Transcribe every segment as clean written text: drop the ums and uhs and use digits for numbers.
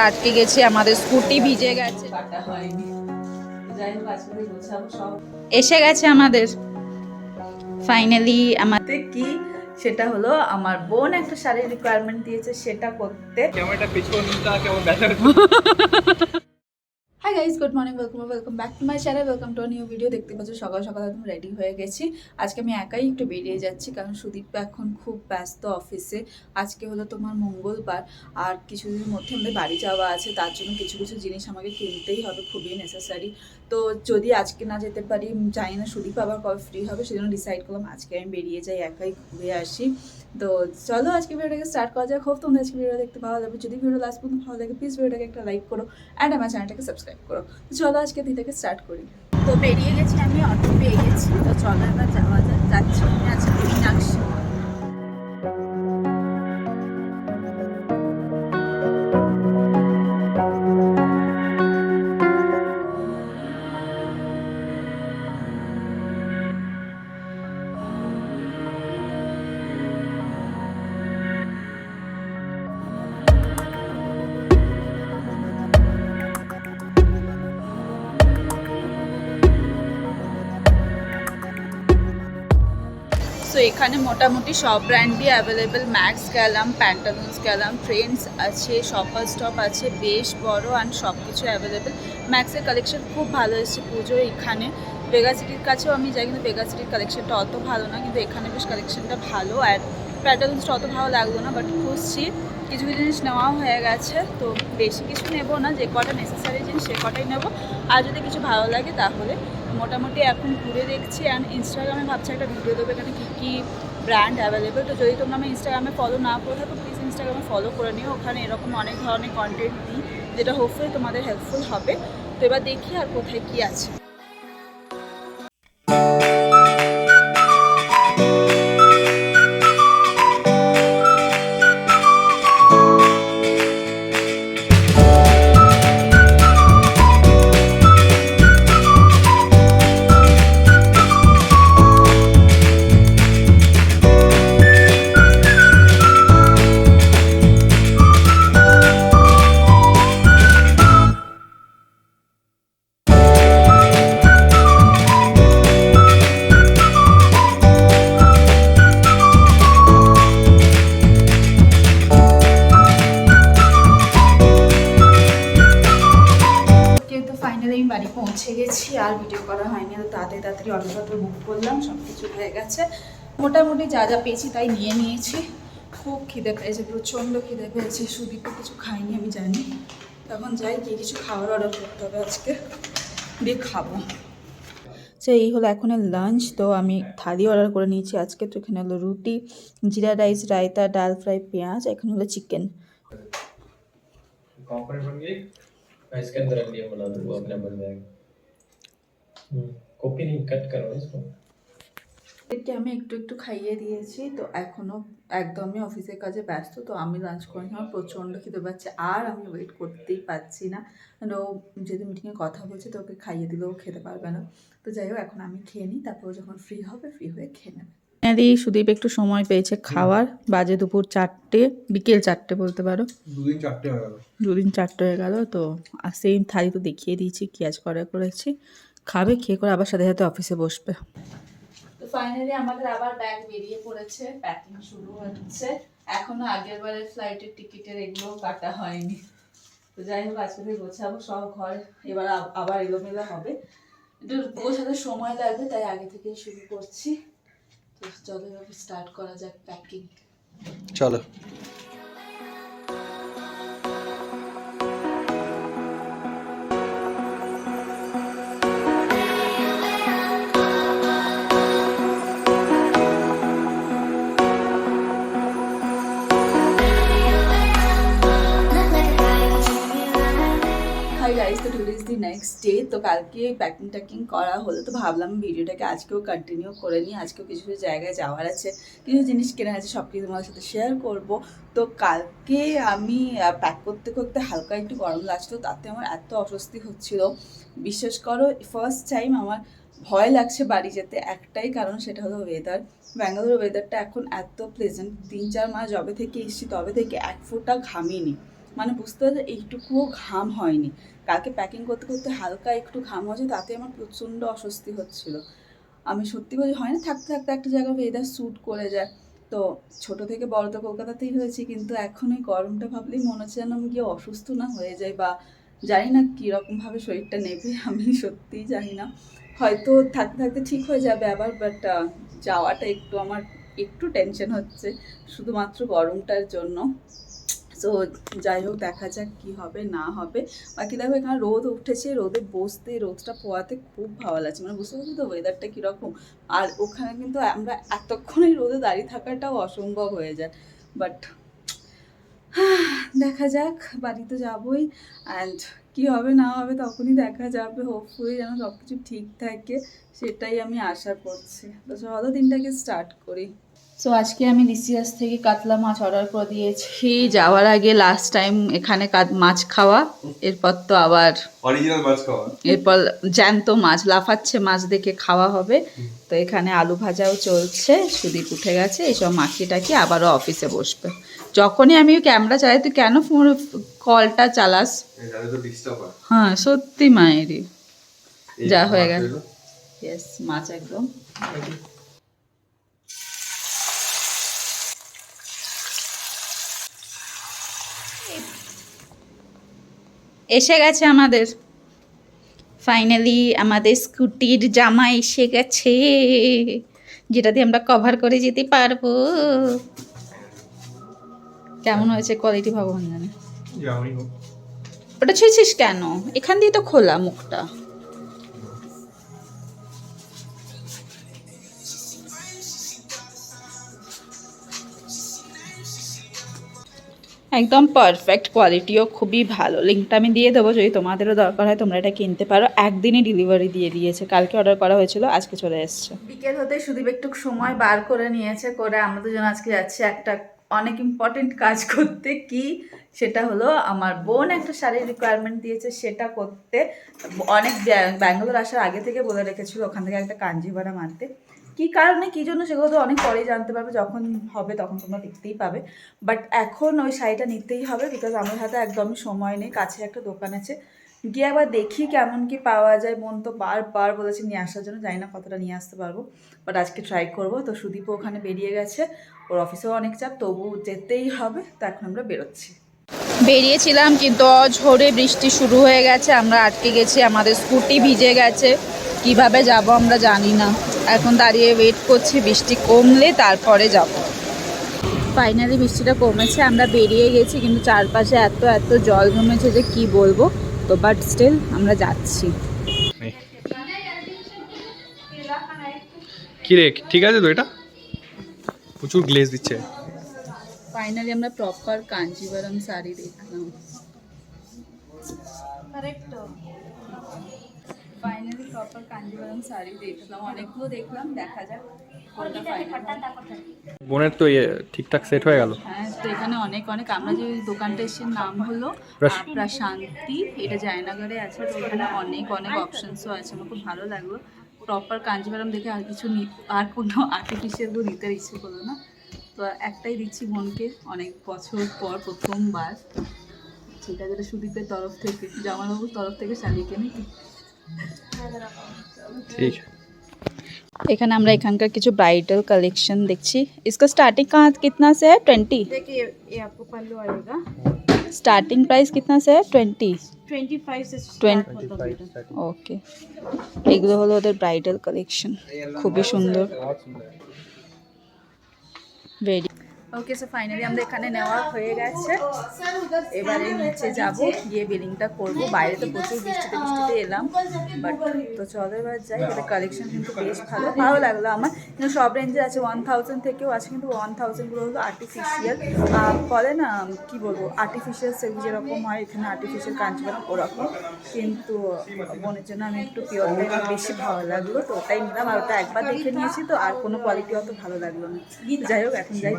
আজকে গেছি আমাদের স্কুটি ভিজে গেছে, এসে গেছে আমাদের ফাইনালি। আমাদের কি সেটা হলো আমার বোন একটা শাড়ির রিকোয়ারমেন্ট দিয়েছে সেটা করতে। Hi guys, good morning, welcome back to my channel, welcome to new video. দেখতে পাচ্ছ সকাল সকাল একদম রেডি হয়ে গেছি। আজকে আমি একাই একটু বেরিয়ে যাচ্ছি কারণ সুদীপ এখন খুব ব্যস্ত অফিসে। আজকে হলো তোমার মঙ্গলবার, আর কিছুদিনের মধ্যে আমাদের বাড়ি যাওয়া আছে, তার জন্য কিছু কিছু জিনিস আমাকে কিনতেই হবে, খুবই নেসেসারি। তো যদি আজকে না যেতে পারি, জানি না সুদীপ আবার কবে ফ্রি হবে, সেজন্য ডিসাইড করলাম আজকে আমি বেরিয়ে যাই, একাই ঘুরে আসি। তো চলো আজকে ভিডিওটাকে স্টার্ট করা যাক। হোপ তোমরা আজকে ভিডিও দেখতে ভালো লাগবে। যদি ভিডিও লাস্ট পর্যন্ত ভালো লাগে প্লিজ ভিডিওটাকে একটা লাইক করো অ্যান্ড আমার চ্যানেলটাকে সাবস্ক্রাইব করো। তো চলো আজকে দিনটাকে স্টার্ট করি। তো বেরিয়ে গেছি, আমি অটো পেয়ে গেছি। তো চলো এবার যাওয়া যাচ্ছি আমি আজকে মীনাক্ষী। সো এখানে মোটামুটি সব ব্র্যান্ডই অ্যাভেলেবেল। ম্যাক্স গেলাম, প্যান্টালুন্স গেলাম, ট্রেন্ডস আছে, শপার স্টপ আছে, বেশ বড়, অ্যান্ড সব কিছু অ্যাভেলেবেল। ম্যাক্সের কালেকশন খুব ভালো এসেছে পুজো এখানে। বেগা সিটির কাছেও আমি যাই, কিন্তু বেগা সিটির কালেকশনটা অত ভালো না, কিন্তু এখানে বেশ কালেকশনটা ভালো। আর প্যান্টালুন্সটা অত ভালো লাগলো না, বাট খুঁজছি, কিছু কিছু জিনিস নেওয়াও হয়ে গেছে। তো বেশি কিছু নেবো না, যে কটা নেসেসারি জিনিস সে কটাই নেবো। আর যদি কিছু ভালো লাগে তাহলে মোটামুটি এখন ঘুরে দেখছি। অ্যান্ড ইনস্টাগ্রামে ভাবছি একটা ভিডিও দেবো এখানে কী কী ব্র্যান্ড অ্যাভেলেবেল। তো যদি তোমরা আমার ইনস্টাগ্রামে ফলো না করে থাকো প্লিজ ইনস্টাগ্রামে ফলো করে নিও, ওখানে এরকম অনেক ধরনের কন্টেন্ট দিই যেটা হোপফুলি তোমাদের হেল্পফুল হবে। তো এবার দেখি আর কোথায় কী আছে। বাড়ি পৌঁছে গেছি, আর ভিডিও করা হয়নি। তো তাড়াতাড়ি অটোপত্র বুক করলাম, সব কিছু হয়ে গেছে। মোটামুটি যা যা পেয়েছি তাই নিয়ে নিয়েছি। খুব খিদে পেয়েছে, প্রচণ্ড খিদে পেয়েছে। সুদীপও কিছু খাইনি আমি জানি। তখন যাই গিয়ে কিছু খাবার অর্ডার করতে হবে আজকে, দিয়ে খাবো। সো এই হলো এখন লাঞ্চ। তো আমি থালি অর্ডার করে নিয়েছি আজকে। তো এখানে হলো রুটি, জিরা রাইস, রায়তা, ডাল ফ্রাই, পেঁয়াজ, এখানে হলো চিকেন। इसके अंदर रख बना दो वो अपने बन जाएगा। कॉपी नहीं कट करो इसको। এদেরকে আমি একটু একটু খাইয়ে দিয়েছি। তো এখনও একদমই অফিসের কাজে ব্যস্ত। তো আমি লাঞ্চ করে আমার প্রচণ্ড খিদে পাচ্ছে, আর আমি ওয়েট করতেই পারছি না। ও যেহেতু মিটিংয়ে কথা বলছে তো ওকে খাইয়ে দিলেও খেতে পারবে না। তো যাই হোক এখন আমি খেয়ে নিই, তারপর যখন ফ্রি হবে ফ্রি হয়ে খেয়ে নেবে। সুদীপ একটু সময় পেয়েছে খাওয়ার। বাজে দুপুর 4টে, বিকেল 4টে বলতে পারো। দুদিন 4টে হয়ে গেল। তো সেম থালি তো দেখিয়ে দিয়েছি কি আজ করেছি। খাবে, খেয়ে করে আবার সাথে সাথে অফিসে বসবে। তো ফাইনালি আমাদের আবার ব্যাগ বেরিয়ে পড়েছে, প্যাকিং শুরু হচ্ছে। এখনো আগের বারের ফ্লাইটের টিকিটের এগুলো কাটা হয়নি। তো যাই হোক আজকে থেকে গোছাবো সব ঘর, এবার আবার এলোমেলো হবে, একটু গোছাতে সময় লাগবে, তাই আগে থেকেই শুরু করছি। তো চলো স্টার্ট করা যাক প্যাকিং। চলো। গাইস, তো today is the next day. তো কালকে প্যাকিং করা হলো, তো ভাবলাম ভিডিওটাকে আজকেও কন্টিনিউ করে নিই। আজকেও কিছু কিছু জায়গায় যাওয়ার আছে, কিছু জিনিস কেনা আছে, সব কিছু তোমাদের সাথে শেয়ার করব। তো কালকে আমি প্যাক করতে করতে হালকা একটু গরম লাগছিলো, তাতে আমার এত অস্বস্তি হচ্ছিল বিশ্বাস করো। ফার্স্ট টাইম আমার ভয় লাগছে বাড়ি যেতে, একটাই কারণ, সেটা হলো ওয়েদার। ব্যাঙ্গালোর ওয়েদারটা এখন এত প্লেজেন্ট। 3-4 মাস যবে থেকে এসেছি তবে থেকে এক ফোঁটা ঘামিনি, মানে বুঝতে পারছি এইটুকুও ঘাম হয়নি। কালকে প্যাকিং করতে করতে হালকা একটু ঘাম হয়েছে, তাতে আমার প্রচণ্ড অস্বস্তি হচ্ছিল। আমি সত্যি বলি হয় না থাকতে থাকতে একটা জায়গায় ওয়েদার স্যুট করে যায়। তো ছোট থেকে বড় তো কলকাতাতেই হয়েছি, কিন্তু এখন ওই গরমটা ভাবলেই মনে হচ্ছে যেন আমি গিয়ে অসুস্থ না হয়ে যাই, বা জানি না কীরকমভাবে শরীরটা নেবে, আমি সত্যিই জানি না। হয়তো থাকতে থাকতে ঠিক হয়ে যাবে আবার, বাট যাওয়াটা একটু আমার একটু টেনশন হচ্ছে শুধুমাত্র গরমটার জন্য। সো যাই হোক, দেখা যাক কী হবে না হবে। বাকি দেখো এখানে রোদ উঠেছে, রোদে বসতে রোদটা পোয়াতে খুব ভালো লাগছে, মানে বুঝতে পারছি তো ওয়েদারটা কীরকম। আর ওখানে কিন্তু আমরা এতক্ষণই রোদে দাঁড়িয়ে থাকাটাও অসম্ভব হয়ে যায়। বাট দেখা যাক, বাড়ি তো যাবোই, অ্যান্ড কী হবে না হবে তখনই দেখা যাবে। হোপফুলি যেন সব কিছু ঠিক থাকে, সেটাই আমি আশা করছি। তো চলো দিনটাকে স্টার্ট করি। সো আজকে আমি ডিসিএস থেকে কাতলা মাছ অর্ডার করে দিয়েছি। যাওয়ার আগে লাস্ট টাইম এখানে মাছ খাওয়া, এরপর তো আবার অরিজিনাল মাছ খাওয়া, এরপর জ্যান্ত মাছ লাফাচ্ছে মাছ দেখে খাওয়া হবে। তো এখানে আলু ভাজাও চলছে, সুদীপ উঠে গেছে, এইসব মাখিয়ে টাকি আবারও অফিসে বসবে। যখনই আমি ক্যামেরা চালাই তুই কেন ফোন কলটা চালাস? হ্যাঁ সত্যি মায়েরই যা হয়ে গেল। ইয়েস, মাছ একদম এসে গেছে আমাদের। ফাইনালি আমাদের স্কুটির জামা এসে গেছে, যেটা দিয়ে আমরা কভার করে যেতে পারবো। কেমন হয়েছে কোয়ালিটি ভগবান জানে। ওটা ছুঁয়েছিস কেন? এখান দিয়ে তো খোলা মুখটা। একদম পারফেক্ট কোয়ালিটিও খুবই ভালো। লিঙ্কটা আমি দিয়ে দেবো, যদি তোমাদেরও দরকার হয় তোমরা এটা কিনতে পারো। একদিনে ডেলিভারি দিয়ে দিয়েছে, কালকে অর্ডার করা হয়েছিল, আজকে চলে এসছে। বিকেল হতে সুদীপ একটু সময় বার করে নিয়েছে, করে আমরা দুজন আজকে যাচ্ছি একটা অনেক ইম্পর্টেন্ট কাজ করতে। কি সেটা হলো, আমার বোন একটা শাড়ির রিকোয়ারমেন্ট দিয়েছে, সেটা করতে। অনেক ব্যাঙ্গালোর আসার আগে থেকে বলে রেখেছিল ওখান থেকে একটা কাঞ্জিভারা মারতে। কী কারণে কী জন্য সেগুলো তো অনেক পরেই জানতে পারবে, যখন হবে তখন তোমরা দেখতেই পাবে। বাট এখন ওই শাড়িটা নিতেই হবে, বিকজ আমার হাতে একদমই সময় নেই। কাছে একটা দোকান আছে, গিয়ে একবার দেখি কেমন কি পাওয়া যায়। বোন তো বারবার বলেছে নিয়ে আসার জন্য, জানি না কতটা নিয়ে আসতে পারবো, বাট আজকে ট্রাই করবো। তো সুদীপও ওখানে বেরিয়ে গেছে, ওর অফিসেও অনেক চাপ, তবু যেতেই হবে। তো এখন আমরা বেরোচ্ছি। বেরিয়েছিলাম কিন্তু ঝড়ে বৃষ্টি শুরু হয়ে গেছে, আমরা আটকে গেছি, আমাদের স্কুটি ভিজে গেছে। কিভাবে যাব আমরা জানি না, এখন দাঁড়িয়ে ওয়েট করছি বৃষ্টি কমলে তারপরে যাব। ফাইনালি বৃষ্টিটা কমেছে, আমরা বেরিয়ে গেছি, কিন্তু চারপাশে এত এত জল জমেছে যে কি বলবো। তো বাট স্টিল আমরা যাচ্ছি। কি রে, ঠিক আছে তো? এটা প্রচুর গ্লেজ দিচ্ছে। ফাইনালি আমরা প্রপার কাঞ্জিভারম শাড়ি দেখলাম। Correct, finally proper Kanjivaram sari দেখলাম, অনেকগুলো দেখলাম, দেখা যাক কোনটা ফাইনাল। বোনের তো ঠিকঠাক সেট হয়ে গেল। হ্যাঁ, তো এখানে অনেক অনেক, আমরা যে দোকানটা এসেছি নাম হলো প্রশান্তি, এটা জয়নগরে আছে। তো এখানে অনেক অনেক অপশনসও আছে, আমার খুব ভালো লাগলো। প্রপার কাঞ্জিভারম দেখে আর কিছু আর কোনো আর্টিফিশিয়ালও নিতে ইচ্ছে করলো না। তো একটাই দিচ্ছি বোনকে, অনেক বছর পর প্রথমবার। সেটা যেটা সুদীপের তরফ থেকে, জামাইবাবুর তরফ থেকে শাড়ি কিনে। ঠিক, এখানে আমরা এখানকার কিছু ব্রাইডাল কালেকশন দেখছি। इसका स्टार्टिंग कहाँ कितना से है? 20। देखिए ये आपको पल्लू आएगा, स्टार्टिंग प्राइस कितना से है? 20। 25 से 20। ওকে, এগুলো হলো ওদের ব্রাইডাল কালেকশন, খুবই সুন্দর। ভেরি ওকে। সো ফাইনালি আমরা এখানে নেওয়া হয়ে গেছে, এবারে নিচে যাব, গিয়ে বিলিংটা করব। বাইরে তো প্রচুর বৃষ্টিতে এলাম, বাট তো চলো এবার যাই। এদের কালেকশন কিন্তু বেশ ভালো ভালো লাগলো আমার। কিন্তু সব রেঞ্জে আছে, 1000 থেকেও আছে, কিন্তু 1000গুলো হলো আর্টিফিশিয়াল, বলে না কি বলবো, আর্টিফিশিয়াল সেল যেরকম হয় এখানে আর্টিফিশিয়াল কাঞ্জিভারম ওরকম। কিন্তু বোনের জন্য আমি একটু পিওরটাই আমার বেশি ভালো লাগলো, তো ওটাই নিলাম। আর ওটা একবার দেখে নিয়েছি, তো আর কোনো কোয়ালিটি অত ভালো লাগলো না। যাই হোক, এখন যাই।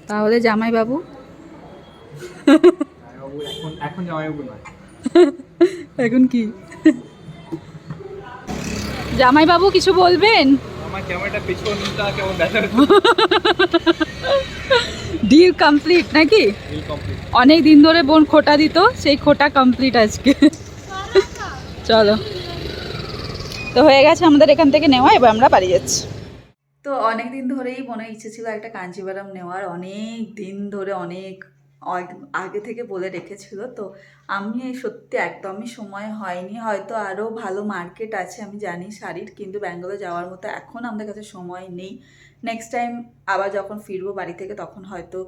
তাহলে জামাইবাবু এখন জামাইবাবু নয়, এখন কি জামাইবাবু কিছু বলবেন? আমার ক্যামেরাটা পিছনটা কেমন দেখা ডিল কমপ্লিট নাকি? অনেক দিন ধরে বোন খোটা দিত, সেই খোটা কমপ্লিট আজকে। চলো, তো হয়ে গেছে আমাদের এখান থেকে নেওয়া, এবার আমরা বাড়ি যাচ্ছি। তো অনেক দিন ধরেই মনে ইচ্ছে ছিল একটা কাঞ্জিভারাম নেওয়ার, অনেক দিন ধরে অনেক আগে থেকে বলে রেখেছিল। তো আমি সত্যি একদমই সময় হয়নি, হয়তো আরও ভালো মার্কেট আছে আমি জানি শাড়ির, কিন্তু ব্যাঙ্গালোর যাওয়ার মতো এখন আমাদের কাছে সময় নেই। নেক্সট টাইম আবার যখন ফিরবো বাড়ি থেকে তখন হয়তো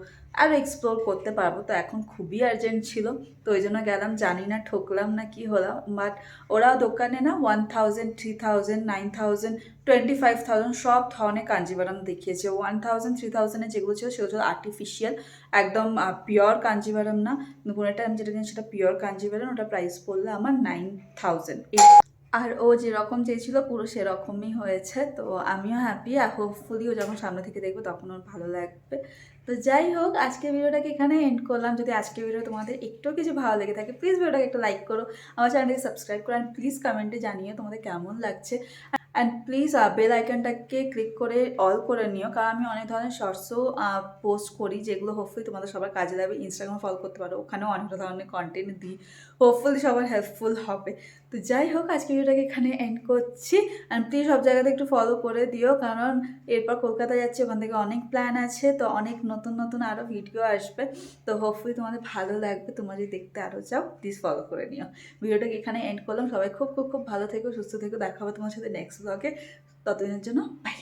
আরও এক্সপ্লোর করতে পারবো। তো এখন খুবই আর্জেন্ট ছিল, তো ওই জন্য গেলাম। জানি না ঠকলাম না কি হলাম, বাট ওরা দোকানে না 1000, 3000, 9000, 25,000 সব ধরনের কাঞ্জিভারাম দেখিয়েছে। 1000, 3000 যেগুলো ছিল সেগুলো ছিল আর্টিফিশিয়াল, একদম পিওর কাঞ্জিভারাম না। পুরোটা আমি যেটা কিনেছি সেটা পিওর কাঞ্জিভারাম, ওটা প্রাইস পড়লো আমার 9000। আর ও যেরকম চেয়েছিল পুরো সেরকমই হয়েছে। তো আমিও হ্যাপি, আর হোপফুলি ও যখন সামনে থেকে দেখবো তখন ওর ভালো লাগবে। তো যাই হোক, আজকের ভিডিওটাকে এখানে এন্ড করলাম। যদি আজকের ভিডিও তোমাদের একটু কিছু ভালো লেগে থাকে প্লিজ ভিডিওটাকে একটু লাইক করো, আমার চ্যানেলটাকে সাবস্ক্রাইব করো, অ্যান্ড প্লিজ কমেন্টে জানিও তোমাদের কেমন লাগছে। অ্যান্ড প্লিজ বেল আইকনটাকে ক্লিক করে অল করে নিও, কারণ আমি অনেক ধরনের শর্টসও পোস্ট করি যেগুলো হোপফুলি তোমাদের সবার কাজে লাগবে। ইনস্টাগ্রাম ফলো করতে পারো, ওখানেও অনেক ধরনের কন্টেন্ট দিই, হোপফুলি সবার হেল্পফুল হবে। তো যাই হোক, আজকে ভিডিওটাকে এখানে এন্ড করছি। অ্যান্ড প্লিজ সব জায়গাতে একটু ফলো করে দিও, কারণ এরপর কলকাতা যাচ্ছি, ওখান থেকে অনেক প্ল্যান আছে, তো অনেক নতুন নতুন আরও ভিডিও আসবে। তো হোপফুলি তোমাদের ভালো লাগবে, তোমরা যদি দেখতে আরও চাও প্লিজ ফলো করে নিও। ভিডিওটাকে এখানে এন্ড করলাম। সবাই খুব খুব খুব ভালো থেকো, সুস্থ থেকো, দেখা হবে তোমার সাথে নেক্সট ব্লগে। ততদিনের জন্য বাই।